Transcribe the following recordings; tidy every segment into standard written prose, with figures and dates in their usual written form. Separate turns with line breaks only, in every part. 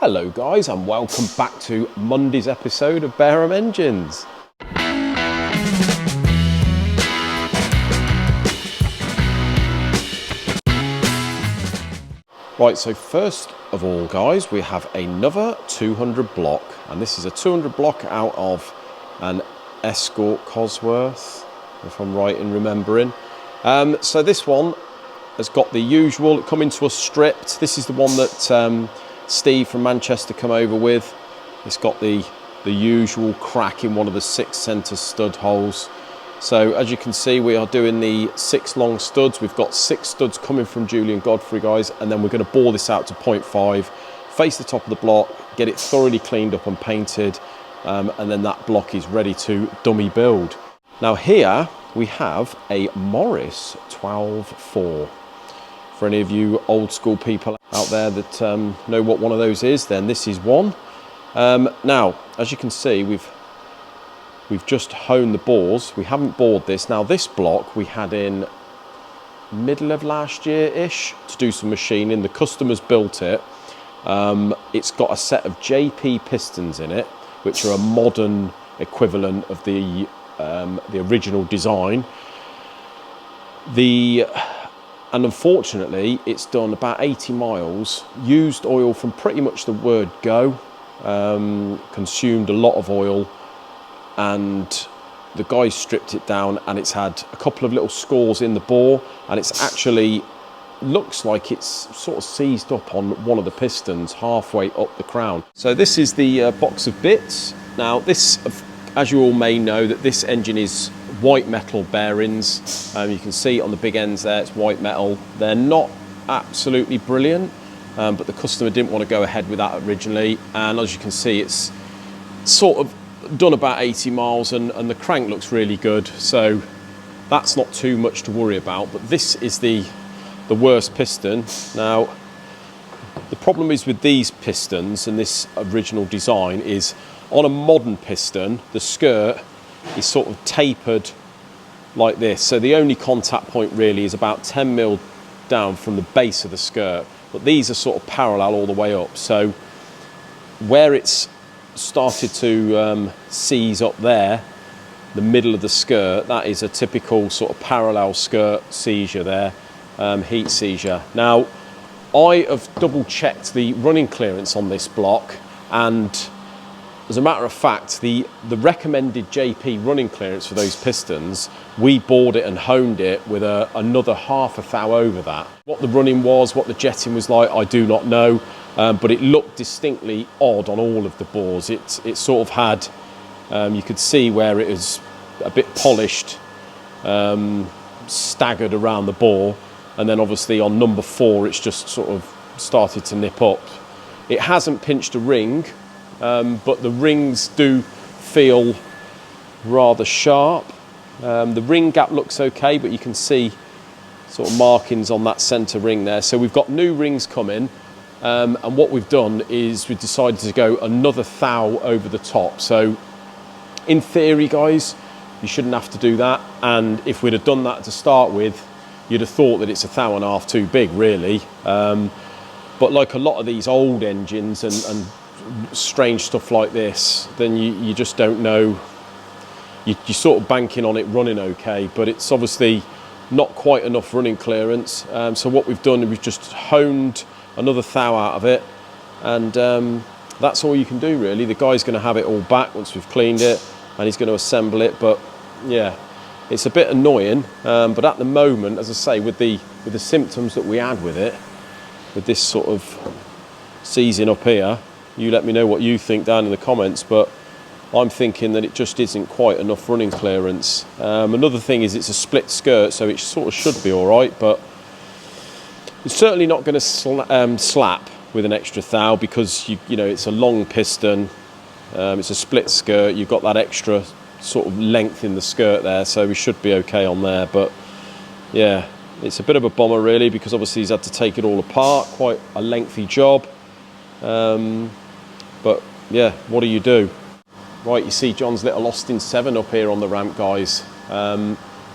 Hello guys, and welcome back to Monday's episode of Barum Engines. Right, so first of all guys, we have another 200 block, and this is a 200 block out of an Escort Cosworth, if I'm right in remembering. So this one has got the usual, it come into us stripped. This is the one that Steve from Manchester come over with. It's got the usual crack in one of the 6 centre stud holes. So as you can see, we are doing the 6 long studs. We've got 6 studs coming from Julian Godfrey, guys, and then we're going to bore this out to 0.5, face the top of the block, get it thoroughly cleaned up and painted, and then that block is ready to dummy build. Now here we have a Morris 12.4. For any of you old school people out there that know what one of those is, then this is one. Now, as you can see, we've just honed the bores. We haven't bored this. Now, this block we had in middle of last year-ish to do some machining. The customers built it. It's got a set of JP pistons in it, which are a modern equivalent of the original design. And unfortunately, it's done about 80 miles, used oil from pretty much the word go, consumed a lot of oil, and the guys stripped it down, and it's had a couple of little scores in the bore, and it's actually looks like it's sort of seized up on one of the pistons halfway up the crown. So this is the box of bits. Now this, as you all may know, that this engine is white metal bearings. You can see on the big ends there, it's white metal. They're not absolutely brilliant, but the customer didn't want to go ahead with that originally. And as you can see, it's sort of done about 80 miles and the crank looks really good. So that's not too much to worry about, but this is the worst piston. Now, the problem is with these pistons and this original design is on a modern piston, the skirt is sort of tapered like this. So the only contact point really is about 10 mil down from the base of the skirt. But these are sort of parallel all the way up. So where it's started to seize up there, the middle of the skirt, that is a typical sort of parallel skirt seizure there, heat seizure. Now, I have double checked the running clearance on this block, and as a matter of fact, the recommended JP running clearance for those pistons, we bored it and honed it with another half a thou over that. What the running was, what the jetting was like, I do not know, but it looked distinctly odd on all of the bores. It sort of had, you could see where it was a bit polished, staggered around the bore, and then obviously on number 4, it's just sort of started to nip up. It hasn't pinched a ring, but the rings do feel rather sharp. The ring gap looks okay, but you can see sort of markings on that centre ring there. So we've got new rings coming, and what we've done is we've decided to go another thou over the top. So in theory, guys, you shouldn't have to do that, and if we'd have done that to start with, you'd have thought that it's a thou and a half too big, really. But like a lot of these old engines and strange stuff like this, then you just don't know. You're sort of banking on it running okay, but it's obviously not quite enough running clearance. So what we've done is we've just honed another thou out of it, and that's all you can do really. The guy's going to have it all back once we've cleaned it, and he's going to assemble it. But yeah, it's a bit annoying, but at the moment, as I say, with the symptoms that we had with it, with this sort of seizing up here, you let me know what you think down in the comments, but I'm thinking that it just isn't quite enough running clearance. Another thing is it's a split skirt, so it sort of should be all right, but it's certainly not going to slap with an extra thou, because you know it's a long piston, it's a split skirt, you've got that extra sort of length in the skirt there, so we should be okay on there. But yeah, it's a bit of a bummer really, because obviously he's had to take it all apart, quite a lengthy job. But yeah, what do you do? Right, you see John's little Austin 7 up here on the ramp, guys.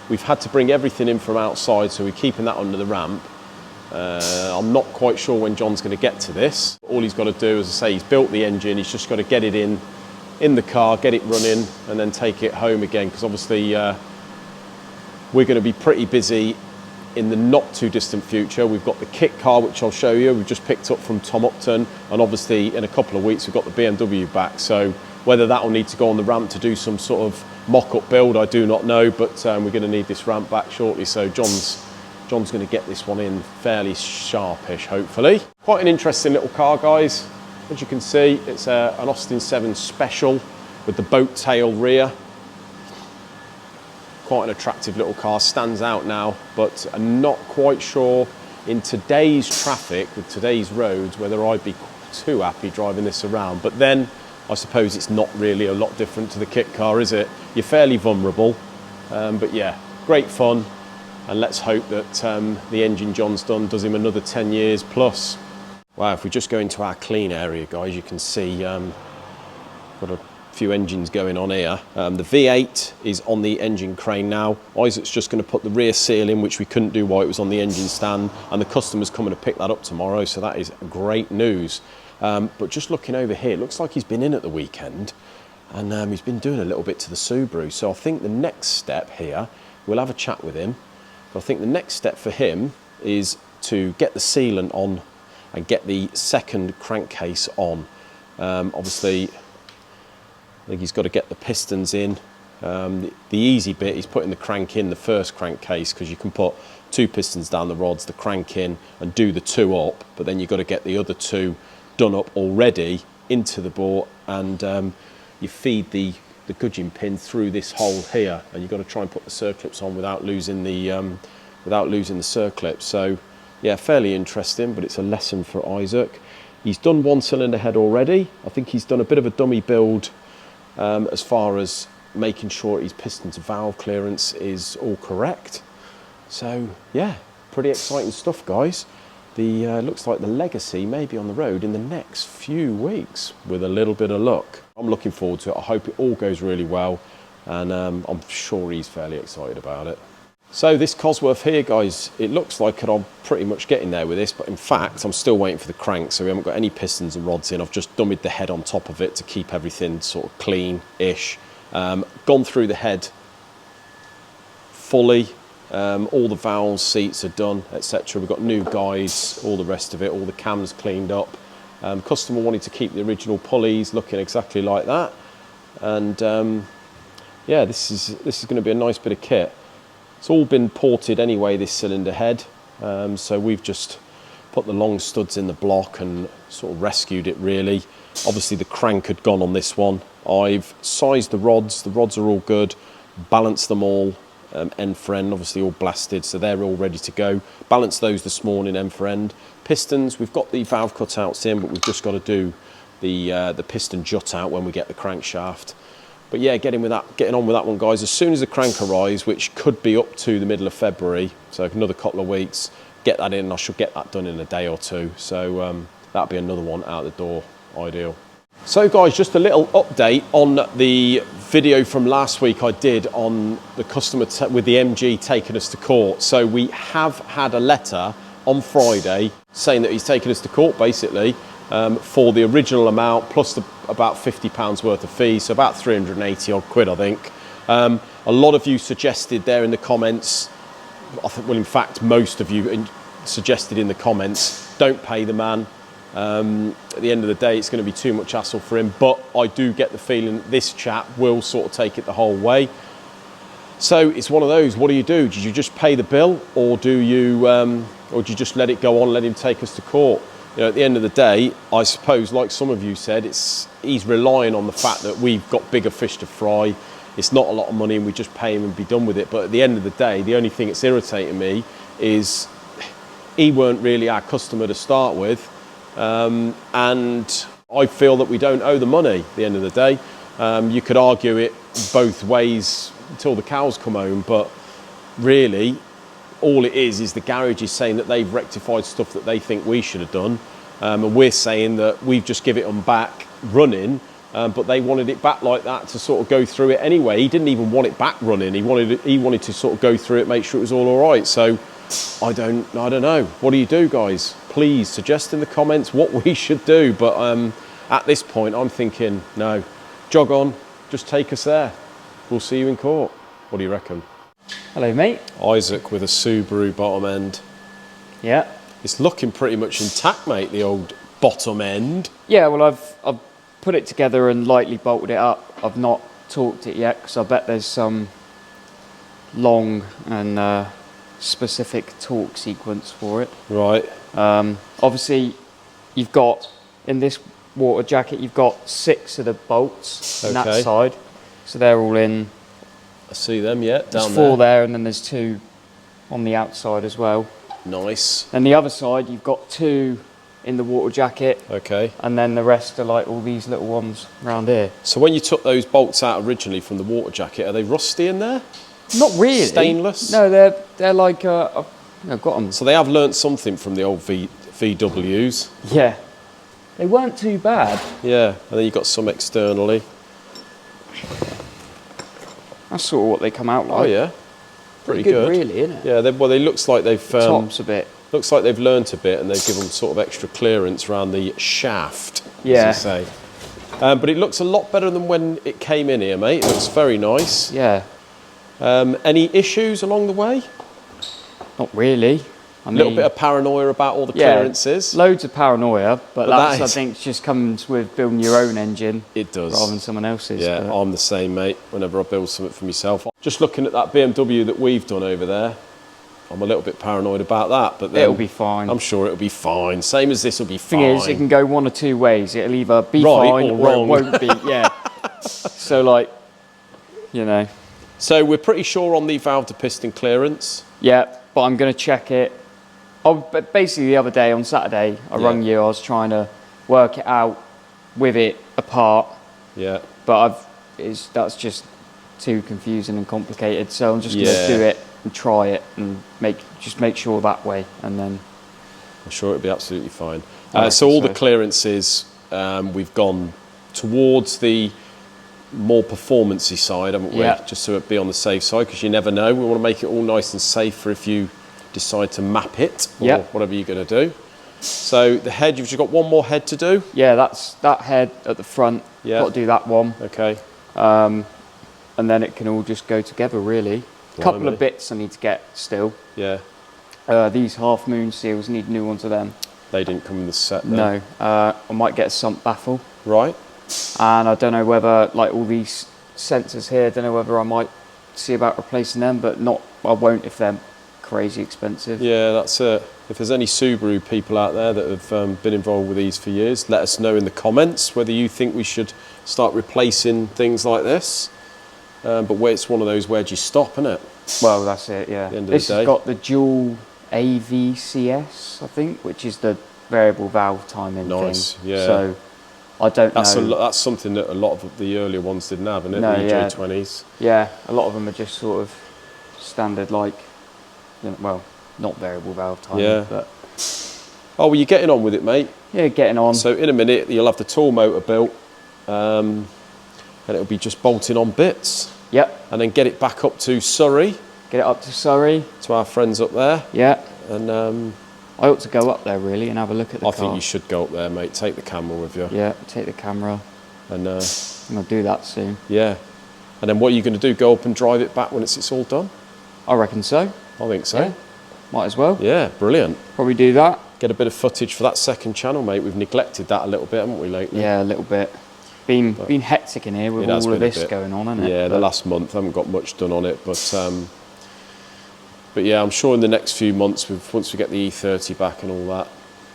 We've had to bring everything in from outside, so we're keeping that under the ramp. I'm not quite sure when John's going to get to this. All he's got to do, as I say, he's built the engine, he's just got to get it in the car, get it running, and then take it home again, because obviously we're going to be pretty busy in the not too distant future. We've got the kit car, which I'll show you, we've just picked up from Tom Upton, and obviously in a couple of weeks we've got the BMW back, so whether that will need to go on the ramp to do some sort of mock-up build, I do not know, but we're going to need this ramp back shortly, so John's going to get this one in fairly sharpish, hopefully. Quite an interesting little car, guys. As you can see, it's an Austin 7 Special with the boat tail rear. Quite an attractive little car, stands out now, but I'm not quite sure in today's traffic, with today's roads, whether I'd be too happy driving this around. But then, I suppose it's not really a lot different to the kit car, is it? You're fairly vulnerable, but yeah, great fun. And let's hope that the engine John's done does him another 10 years plus. Wow, if we just go into our clean area, guys, you can see got a few engines going on here. The V8 is on the engine crane now. Isaac's just going to put the rear seal in, which we couldn't do while it was on the engine stand, and the customer's coming to pick that up tomorrow, so that is great news. But just looking over here, it looks like he's been in at the weekend, and he's been doing a little bit to the Subaru. So I think the next step here, we'll have a chat with him. I think the next step for him is to get the sealant on and get the second crankcase on. Obviously, I think he's got to get the pistons in. The easy bit is putting the crank in the first crankcase, because you can put 2 pistons down the rods, the crank in, and do the 2 up, but then you've got to get the other 2 done up already into the bore, and you feed the gudgeon pin through this hole here, and you've got to try and put the circlips on without losing the circlips. So yeah, fairly interesting, but it's a lesson for Isaac. He's done 1 cylinder head already. I think he's done a bit of a dummy build as far as making sure his piston to valve clearance is all correct. So yeah, pretty exciting stuff, guys. The looks like the Legacy may be on the road in the next few weeks with a little bit of luck. I'm looking forward to it. I hope it all goes really well, and I'm sure he's fairly excited about it. So this Cosworth here, guys, it looks like I'm pretty much getting there with this, but in fact I'm still waiting for the crank, so we haven't got any pistons and rods in. I've just dummied the head on top of it to keep everything sort of clean-ish. Gone through the head fully. All the valves, seats are done, etc. We've got new guides, all the rest of it, all the cams cleaned up. Customer wanted to keep the original pulleys looking exactly like that, and yeah, this is going to be a nice bit of kit. It's all been ported anyway, this cylinder head, so we've just put the long studs in the block and sort of rescued it really. Obviously the crank had gone on this one. I've sized the rods are all good, balanced them all end for end, obviously all blasted, so they're all ready to go. Balanced those this morning end for end. Pistons, we've got the valve cutouts in, but we've just got to do the piston jut out when we get the crankshaft. But yeah, getting on with that one, guys. As soon as the crank arrives, which could be up to the middle of February, so another couple of weeks, get that in. I should get that done in a day or two. So that'll be another one out the door, ideal. So guys, just a little update on the video from last week I did on the customer with the MG taking us to court. So we have had a letter on Friday saying that he's taken us to court, basically, for the original amount plus about £50 worth of fees, so about 380 odd quid, I think. A lot of you suggested there in the comments, I think, well, in fact, most of you suggested in the comments, don't pay the man. At the end of the day, it's going to be too much hassle for him, but I do get the feeling that this chap will sort of take it the whole way. So it's one of those, what do? Do you just pay the bill, or do you just let it go on, let him take us to court? You know, at the end of the day, I suppose, like some of you said, he's relying on the fact that we've got bigger fish to fry. It's not a lot of money and we just pay him and be done with it. But at the end of the day, the only thing that's irritating me is he weren't really our customer to start with. And I feel that we don't owe the money at the end of the day. You could argue it both ways until the cows come home, but really all it is the garage is saying that they've rectified stuff that they think we should have done, and we're saying that we've just given it them back running, but they wanted it back like that to sort of go through it anyway. He didn't even want it back running. He wanted to sort of go through it, make sure it was all right. So I don't know. What do you do, guys? Please suggest in the comments what we should do. But at this point, I'm thinking, no, jog on, just take us there. We'll see you in court. What do you reckon?
Hello, mate.
Isaac with a Subaru bottom end.
Yeah.
It's looking pretty much intact, mate, the old bottom end.
Yeah, well, I've put it together and lightly bolted it up. I've not torqued it yet because I bet there's some long and specific torque sequence for it.
Right.
Obviously, you've got, in this water jacket, you've got 6 of the bolts on that side. So they're all in.
I see them, yeah, down there.
There's 4 there, and then there's 2 on the outside as well.
Nice.
And the other side, you've got 2 in the water jacket.
Okay.
And then the rest are like all these little ones around here.
So when you took those bolts out originally from the water jacket, are they rusty in there?
Not really.
Stainless?
No, they're like, I've got them.
So they have learnt something from the old VWs.
Yeah. They weren't too bad.
Yeah, and then you've got some externally.
That's sort of what they come out like.
Oh yeah, pretty good.
Really, isn't it?
Yeah, well, they looks like they've
Tops a bit.
Looks like they've learnt a bit, and they've given sort of extra clearance around the shaft,
yeah,
as you say. But it looks a lot better than when it came in here, mate. It looks very nice.
Yeah.
Any issues along the way?
Not really. I mean,
a little bit of paranoia about all the clearances.
Loads of paranoia, but
that
I think, just comes with building your own engine.
It does.
Rather than someone else's.
Yeah,
but
I'm the same, mate, whenever I build something for myself. Just looking at that BMW that we've done over there, I'm a little bit paranoid about that, but then
it'll be fine.
I'm sure it'll be fine. Same as this will be fine.
Thing is, it can go one or two ways. It'll either be
right
fine
or
or
wrong.
it won't be, yeah. So, like, you know.
So we're pretty sure on the valve to piston clearance.
Yeah, but I'm going to check it. But basically, the other day, on Saturday, I rung you. I was trying to work it out with it apart.
Yeah.
But that's just too confusing and complicated. So I'm just going to do it and try it and just make sure that way, and then
I'm sure it'll be absolutely fine. So all the clearances, we've gone towards the more performance-y side, haven't we?
Yeah. Just
so it'd be on the safe side, because you never know. We want to make it all nice and safe for if you decide to map it or whatever you're going to do. So the head, you've just got one more head to do?
Yeah, that's that head at the front.
Yeah.
Got to do that one.
Okay.
And then it can all just go together, really. A couple of bits I need to get still.
Yeah.
These half moon seals, need new ones of them.
They didn't come in the set then?
No. I might get a sump baffle.
Right.
And I don't know whether, like all these sensors here, I don't know whether I might see about replacing them, but I won't if they're crazy expensive.
Yeah, that's it. If there's any Subaru people out there that have been involved with these for years, let us know in the comments whether you think we should start replacing things like this. But it's one of those, where do you stop, isn't it?
Well, that's it, yeah.
At the end of
this
the day.
has got the dual AVCS, I think, which is the variable valve timing thing.
Yeah.
So I don't know.
That's something that a lot of the earlier ones didn't have, isn't it?
No,
the
yeah.
J20s.
Yeah, a lot of them are just sort of standard, like, well, not variable valve timing, but...
Oh, well, you're getting on with it, mate.
Yeah, getting on.
So in a minute, you'll have the tool motor built, and it'll be just bolting on bits.
Yep.
And then get it back up to Surrey.
Get it up to Surrey.
To our friends up there.
Yeah.
And
I ought to go up there, really, and have a look at the car.
I think you should go up there, mate. Take the camera with you.
Yeah, take the camera.
And
I'll do that soon.
Yeah. And then what are you going to do? Go up and drive it back when it's all done?
I reckon so.
I think so.
Yeah. Might as well.
Yeah, brilliant.
Probably do that.
Get a bit of footage for that second channel, mate. We've neglected that a little bit, haven't we, lately?
Yeah, a little bit. Been hectic in here with all of this going on, hasn't it?
Yeah, the last month, I haven't got much done on it, but yeah, I'm sure in the next few months, once we get the E30 back and all that,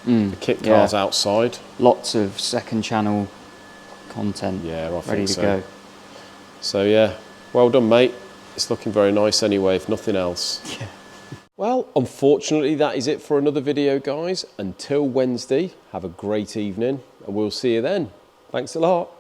the kit car's outside. Lots
of second channel content ready to go.
So yeah, well done, mate. It's looking very nice anyway, if nothing else.
Yeah.
Well, unfortunately, that is it for another video, guys. Until Wednesday, have a great evening, and we'll see you then. Thanks a lot.